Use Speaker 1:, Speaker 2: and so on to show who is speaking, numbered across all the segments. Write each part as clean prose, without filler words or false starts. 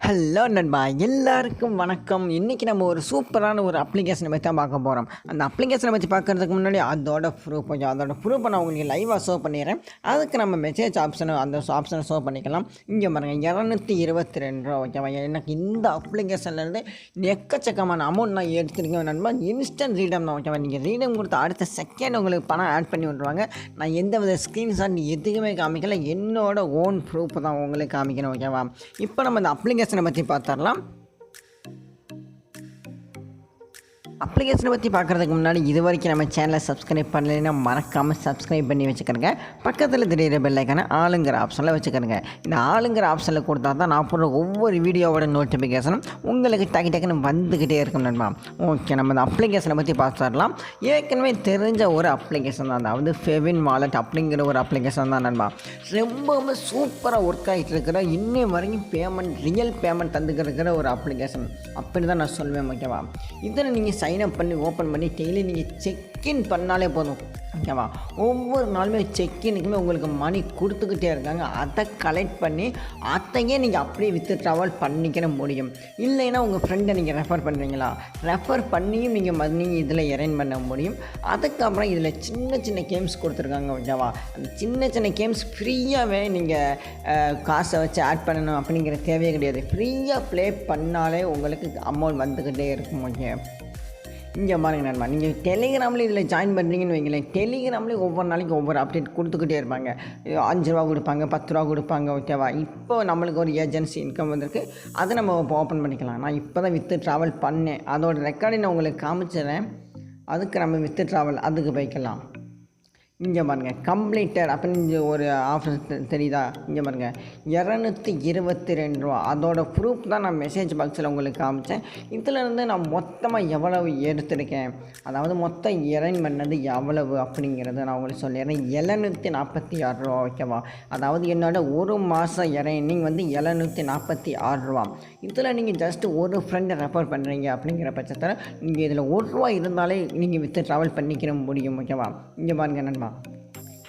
Speaker 1: Hello நண்பா, எல்லாருக்கும் வணக்கம். இன்றைக்கி நம்ம ஒரு சூப்பரான ஒரு அப்ளிகேஷனை பற்றி தான் பார்க்க போகிறோம். அந்த அப்ளிகேஷனை பற்றி பார்க்குறதுக்கு முன்னாடி அதோட ப்ரூஃபை நான் உங்களுக்கு லைவாக ஷோ பண்ணிடுறேன். அதுக்கு நம்ம மெசேஜ் அந்த ஆப்ஷனை ஷோ பண்ணிக்கலாம். இங்கே பாருங்கள், 222 ரூபா. ஓகேவா? எனக்கு இந்த அப்ளிகேஷன்லேருந்து எக்கச்சக்கமான அமௌண்ட் நான் எடுத்துருக்கேன் நண்பா. இன்ஸ்டன்ட் ரீடம் தான். ஓகேவா? நீங்கள் ரீடம் கொடுத்த அடுத்த செகண்ட் உங்களுக்கு பணம் ஆட் பண்ணி விட்ருவாங்க. நான் எந்த வித ஸ்க்ரீன்ஷாட் எதுவுமே காமிக்கல, என்னோட ஓன் ப்ரூஃப் தான் உங்களுக்கு காமிக்கணும். ஓகேவா? இப்போ நம்ம இந்த அப்ளிகேஷனை பற்றி பார்த்துடலாம். அப்ளிகேஷனை பற்றி பார்க்குறதுக்கு முன்னாடி இது வரைக்கும் நம்ம சேனலை சப்ஸ்கிரைப் பண்ணலைன்னா மறக்காமல் சப்ஸ்கிரைப் பண்ணி வச்சுக்கிறங்க. பக்கத்தில் தெரியிற பெல்லைக்கான ஆளுங்கிற ஆப்ஷனில் வச்சுக்கிறங்க. இந்த ஆளுங்கிற ஆப்ஷனில் கொடுத்தா தான் நான் போடுற ஒவ்வொரு வீடியோவோட நோட்டிஃபிகேஷனும் உங்களுக்கு டக்குன்னு வந்துக்கிட்டே இருக்கும் நண்பா. ஓகே, நம்ம இந்த அப்ளிகேஷனை பற்றி பார்த்துடலாம். ஏற்கனவே தெரிஞ்ச ஒரு அப்ளிகேஷன் தான், அதாவது ஃபெவின் வாலெட் அப்படிங்கிற ஒரு அப்ளிகேஷன் தான் நண்பா. ரொம்பவும் சூப்பராக ஒர்க் ஆகிட்டு இருக்கிற, இன்னும் வரைக்கும் ரியல் பேமெண்ட் தந்துக்கிற ஒரு அப்ளிகேஷன் அப்படி தான் நான் சொல்வேன். ஓகேவா? இதில் நீங்கள் சைன்அப் பண்ணி ஓப்பன் பண்ணி டெய்லி நீங்கள் செக்இன் பண்ணாலே போதும். ஓகேவா? ஒவ்வொரு நாளுமே செக்இனுக்குமே உங்களுக்கு மணி கொடுத்துக்கிட்டே இருக்காங்க. அதை கலெக்ட் பண்ணி அதையே நீங்கள் அப்படியே வித்து ட்ராவல் பண்ணிக்கிற முடியும். இல்லைன்னா உங்கள் ஃப்ரெண்டை நீங்கள் ரெஃபர் பண்ணுறீங்களா, ரெஃபர் பண்ணியும் நீங்கள் மணி இதில் எரைன் பண்ண முடியும். அதுக்கப்புறம் இதில் சின்ன சின்ன கேம்ஸ் கொடுத்துருக்காங்க. ஓகேவா? அந்த சின்ன சின்ன கேம்ஸ் ஃப்ரீயாகவே நீங்கள் காசை வச்சு ஆட் பண்ணணும் அப்படிங்கிற தேவையே கிடையாது. ஃப்ரீயாக ப்ளே பண்ணாலே உங்களுக்கு அமௌண்ட் வந்துக்கிட்டே இருக்கும். ஓகே, இங்கே பாருங்க நண்பா, நீங்கள் டெலிகிராமில் இதில் ஜாயின் பண்ணுறீங்கன்னு வைங்களேன். டெலிகிராம்லேயும் ஒவ்வொரு நாளைக்கு ஒவ்வொரு அப்டேட் கொடுத்துக்கிட்டே இருப்பாங்க. 5 ரூபா கொடுப்பாங்க, 10 ரூபா கொடுப்பாங்க. ஓகேவா? இப்போ நம்மளுக்கு ஒரு ஏஜென்சி இன்கம் வந்திருக்கு, அதை நம்ம இப்போ ஓப்பன் பண்ணிக்கலாம். நான் இப்போ தான் வித்து ட்ராவல் பண்ணேன், அதோட ரெக்கார்டை நான் உங்களுக்கு காமிச்சிடுறேன். அதுக்கு நம்ம வித்து ட்ராவல் அதுக்கு போய்க்கலாம். இங்கே பாருங்கள், கம்ப்ளீட்டட் அப்படின்னு ஒரு ஆஃபர் தெரியுதா? இங்கே பாருங்கள், 222 ரூபா. அதோட ப்ரூஃப் தான் நான் மெசேஜ் பாக்ஸில் உங்களுக்கு காமிச்சேன். இதில் நான் மொத்தமாக எவ்வளவு எடுத்திருக்கேன், அதாவது மொத்தம் எரைன் பண்ணது எவ்வளவு அப்படிங்கிறத நான் உங்களுக்கு சொல்லிடுறேன். 746 ரூபா. ஓகேவா? அதாவது என்னோட ஒரு மாதம் எரைனிங் 746 ரூபா. இதில் நீங்கள் ஜஸ்ட்டு ஒரு ஃப்ரெண்டை ரெஃபர் பண்ணுறீங்க அப்படிங்கிற பட்சத்தில் நீங்கள் இதில் 1 ரூபா இருந்தாலே நீங்கள் வித்து ட்ராவல் பண்ணிக்கிற முடியும். ஓகேவா? இங்கே பாருங்கள் நண்பா,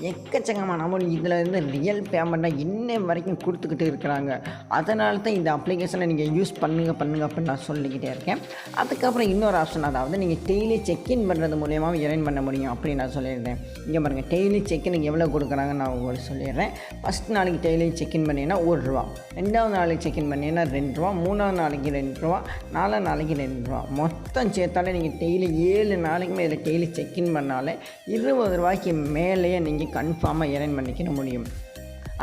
Speaker 1: எக்கச்சக்கமான அமௌண்ட் இதில் இருந்து ரியல் பேமெண்ட்டாக இன்ன வரைக்கும் கொடுத்துக்கிட்டு இருக்கிறாங்க. அதனால தான் இந்த அப்ளிகேஷனை நீங்கள் யூஸ் பண்ணுங்கள் அப்படின்னு நான் சொல்லிக்கிட்டே இருக்கேன். அதுக்கப்புறம் இன்னொரு ஆப்ஷன், அதாவது நீங்கள் டெய்லி செக்இன் பண்ணுறது மூலியமாக எரைன் பண்ண முடியும் அப்படின்னு நான் சொல்லியிருந்தேன். இங்கே பாருங்கள், டெய்லி செக்இனுக்கு எவ்வளோ கொடுக்குறாங்கன்னு நான் உங்களுக்கு சொல்லிடுறேன். ஃபஸ்ட் நாளைக்கு டெய்லி செக்இன் பண்ணிங்கன்னா 1 ரூபா, 2வது நாளைக்கு செக்இன் பண்ணிங்கன்னா 2 ரூபா, 3வது நாளைக்கு 2 ரூபா, 4வது நாளைக்கு 2 ரூபா. மொத்தம் சேர்த்தாலே நீங்கள் டெய்லி 7 நாளைக்குமே இதில் டெய்லி செக்இன் பண்ணாலே 20 ரூபாய்க்கு மேலேயே நீங்கள் கன்ஃபார்மாக எரைன் பண்ணிக்க முடியும்.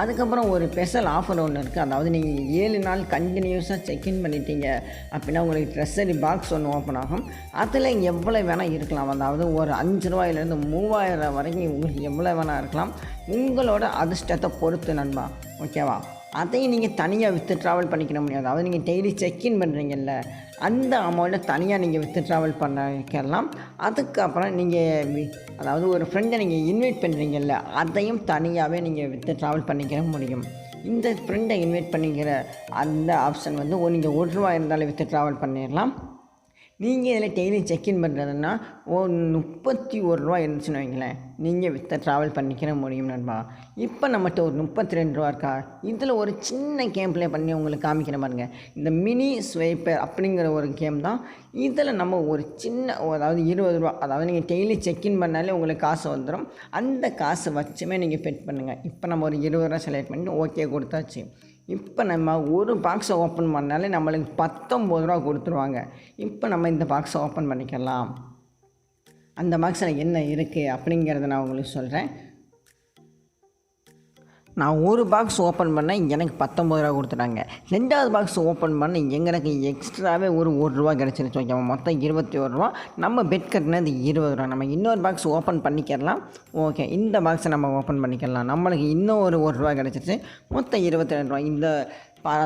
Speaker 1: அதுக்கப்புறம் ஒரு ஸ்பெஷல் ஆஃபர் ஒன்று இருக்குது. அதாவது நீங்கள் 7 நாள் கண்டினியூஸாக செக்இன் பண்ணிட்டீங்க அப்படின்னா உங்களுக்கு ட்ரெஸ்ஸரி பாக்ஸ் ஒன்று ஓப்பன் ஆகும். அதில் எவ்வளோ வேணால் இருக்கலாம். அதாவது ஒரு 5 ரூபாயிலேருந்து 3000 வரைக்கும் உங்களுக்கு எவ்வளோ வேணால் இருக்கலாம், உங்களோட அதிர்ஷ்டத்தை பொறுத்து நண்பா. ஓகேவா? அதையும் நீங்கள் தனியாக வித்து ட்ராவல் பண்ணிக்கிற முடியாது. அதாவது நீங்கள் டெய்லி செக்இன் பண்ணுறீங்கல்ல, அந்த அமௌண்ட்டை தனியாக நீங்கள் வித்து ட்ராவல் பண்ணிக்கலாம். அதுக்கப்புறம் நீங்கள் அதாவது ஒரு ஃப்ரெண்டை நீங்கள் இன்வைட் பண்ணுறீங்கல்ல, அதையும் தனியாகவே நீங்கள் வித்து ட்ராவல் பண்ணிக்கிற முடியும். இந்த ஃப்ரெண்டை இன்வைட் பண்ணிக்கிற அந்த ஆப்ஷன் நீங்கள் 1 ரூபா இருந்தாலும் வித்து ட்ராவல் பண்ணிடலாம். நீங்கள் இதில் டெய்லி செக்இன் பண்ணுறதுன்னா 31 ரூபா இருந்துச்சுன்னு வைங்களேன், நீங்கள் வித்து ட்ராவல் பண்ணிக்கிற முடியும் நண்பா. இப்போ நம்மகிட்ட ஒரு 32 ரூபா இருக்கா, இதில் ஒரு சின்ன கேம் ப்ளே பண்ணி உங்களுக்கு காமிக்கிற பாருங்க. இந்த மினி ஸ்வைப்பர் அப்படிங்கிற ஒரு கேம் தான். இதில் நம்ம ஒரு சின்ன, அதாவது 20 ரூபா, அதாவது நீங்கள் டெய்லி செக்இன் பண்ணாலே உங்களுக்கு காசு வந்துடும். அந்த காசை வச்சுமே நீங்கள் பெட் பண்ணுங்கள். இப்போ நம்ம ஒரு 20 ரூபா செலக்ட் பண்ணி ஓகே கொடுத்தாச்சு. இப்போ நம்ம ஒரு பாக்ஸை ஓப்பன் பண்ணாலே நம்மளுக்கு 19 ரூபா கொடுத்துருவாங்க. இப்போ நம்ம இந்த பாக்ஸை ஓப்பன் பண்ணிக்கலாம். அந்த பாக்ஸில் என்ன இருக்குது அப்படிங்கிறத நான் உங்களுக்கு சொல்கிறேன். நான் ஒரு பாக்ஸ் ஓப்பன் பண்ணேன், எனக்கு 19 ரூபா கொடுத்துட்டாங்க. 2வது பாக்ஸ் ஓப்பன் பண்ண எனக்கு எக்ஸ்ட்ராவே ஒரு 1 ரூபா கிடச்சிருச்சு. ஓகேவா? மொத்தம் 21 ரூபா. நம்ம பெட் கட்டினது 20 ரூபா. நம்ம இன்னொரு பாக்ஸ் ஓப்பன் பண்ணிக்கலாம். ஓகே, இந்த பாக்ஸை நம்ம ஓப்பன் பண்ணிக்கலாம். நம்மளுக்கு இன்னும் ஒரு 1 ரூபா கிடச்சிருச்சு. மொத்தம் 22 ரூபா. இந்த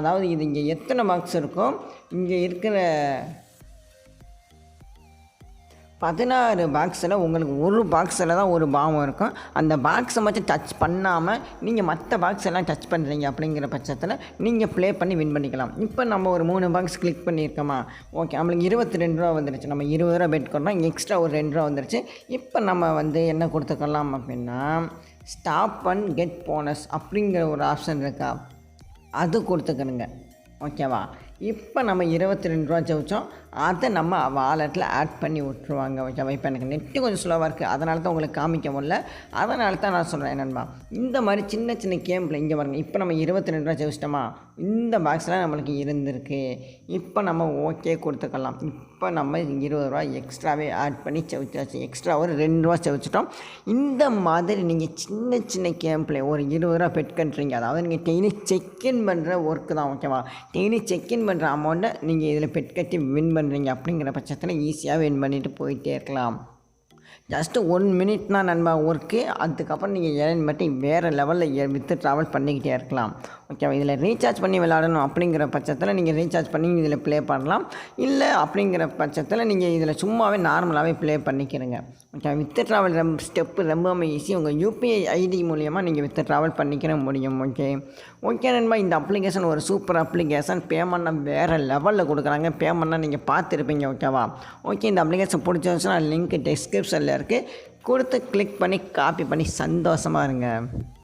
Speaker 1: அதாவது இது இங்கே எத்தனை பாக்ஸ் இருக்கோ, இங்கே இருக்கிற 16 பாக்ஸில் உங்களுக்கு ஒரு பாக்ஸில் தான் ஒரு பாவம் இருக்கும். அந்த பாக்ஸை மட்டும் டச் பண்ணாமல் நீங்கள் மற்ற பாக்ஸ் எல்லாம் டச் பண்ணுறீங்க அப்படிங்கிற பட்சத்தில் நீங்கள் ப்ளே பண்ணி வின் பண்ணிக்கலாம். இப்போ நம்ம ஒரு 3 பாக்ஸ் கிளிக் பண்ணியிருக்கோமா, ஓகே, நம்மளுக்கு 22 ரூபா வந்துருச்சு. நம்ம 20 ரூபா பெட் பண்ணோம், எக்ஸ்ட்ரா ஒரு 2 ரூபா வந்துருச்சு. இப்போ நம்ம என்ன கொடுத்துக்கலாம் அப்படின்னா, ஸ்டாப் அண்ட் கெட் போனஸ் அப்படிங்கிற ஒரு ஆப்ஷன் இருக்கா, அது கொடுத்துக்கணுங்க. ஓகேவா? இப்போ நம்ம ரூ. 22 ஜெயிச்சோம். அதை நம்ம வாலெட்டில் ஆட் பண்ணி விட்ருவாங்க. ஓகேவா? இப்போ எனக்கு நெட்டு கொஞ்சம் ஸ்லோவாக இருக்குது, அதனால தான் உங்களுக்கு காமிக்க முடியல. அதனால தான் நான் சொல்கிறேன் என்னென்னா, இந்த மாதிரி சின்ன சின்ன கேமில் இங்கே பாருங்கள். இப்போ நம்ம ரூ. 22 ஜெயிச்சிட்டோமா, இந்த பாக்ஸில் நம்மளுக்கு இருந்திருக்கு. இப்போ நம்ம ஓகே கொடுத்துக்கலாம். இப்போ நம்ம ரூ. 20 எக்ஸ்ட்ராவே ஆட் பண்ணி செவிச்சாச்சு. எக்ஸ்ட்ரா ஒரு ரூ. 2 செவிச்சிட்டோம். இந்த மாதிரி நீங்கள் சின்ன சின்ன கேம்ப்ளே ஒரு ரூ. 20 பெட் கட்டுறீங்க. அதாவது நீங்கள் டெய்லி செக்இன் பண்ணுற ஒர்க்கு தான். ஓகேவா? டெய்லி செக்இன் பண்ணுற அமௌண்ட்டை நீங்கள் இதில் பெட் கட்டி வின் பண்ணுறீங்க. அப்படிங்கிற பட்சத்தில் ஈஸியாக வின் பண்ணிவிட்டு போயிட்டே இருக்கலாம். ஜஸ்ட்டு 1 மினிட் தான் நண்பா ஒர்க்கு. அதுக்கப்புறம் நீங்கள் ஏர்ன் பண்ணி வேறு லெவலில் வித்து ட்ராவல் பண்ணிக்கிட்டே இருக்கலாம். ஓகேவா? இதில் ரீசார்ஜ் பண்ணி விளையாடணும் அப்படிங்கிற பட்சத்தில் நீங்கள் ரீசார்ஜ் பண்ணி இதில் ப்ளே பண்ணலாம். இல்லை அப்படிங்கிற பட்சத்தில் நீங்கள் இதில் சும்மாவே நார்மலாகவே play பண்ணிக்கிறங்க. Okay, with travel step ரொம்பவுமே ஈஸி. உங்கள் யூபிஐ ஐடி மூலிமா நீங்கள் வித்து ட்ராவல் பண்ணிக்கிற முடியும். ஓகே நண்பா, இந்த அப்ளிகேஷன் ஒரு சூப்பர் அப்ளிகேஷன். பேமெண்ட்னா வேறு லெவலில் கொடுக்குறாங்க. பேமெண்ட்னா நீங்கள் பார்த்துருப்பீங்க. ஓகேவா? ஓகே, இந்த அப்ளிகேஷன் பிடிச்சிருந்துச்சுன்னா லிங்க் டிஸ்கிரிப்ஷனில் இருக்குது, கொடுத்து கிளிக் பண்ணி காப்பி பண்ணி சந்தோஷமாக இருங்க.